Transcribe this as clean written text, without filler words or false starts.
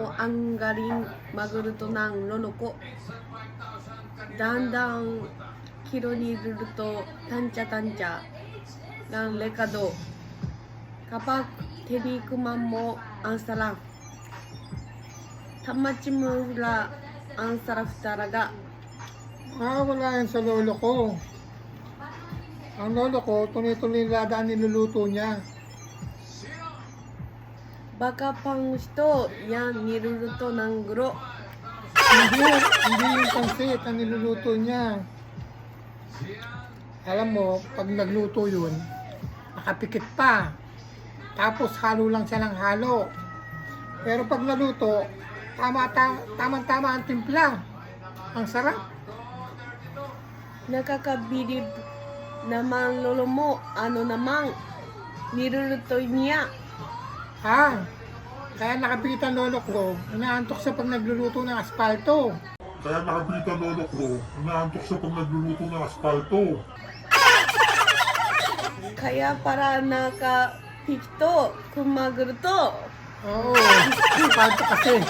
mo ang galing magluto ng lolo ko. Dandang kilo niluto tansya-tansya ng rekado. Kapag tinikman mo ang sarap. Tamachimura ang sarap talaga. Wala yan sa lolo ko. Ang lolo ko, tuloy-tuloy lada ang niluluto niya. Baka pang gusto yan niluluto ng guro. Hindi yung pansit ang niluluto niya. Alam mo, pag nagluto yun, nakapikit pa. Tapos halo lang siya ng halo. Pero pag naluto, tama-tama ang timpla. Ang sarap. Nakakabilib naman lolo mo. Ano namang niluluto niya. Kaya nakapikit ang lolo ko, inaantok siya pag nagluluto ng aspalto. Kaya para nakapikto kung magluto. Oo, aspalto kasi.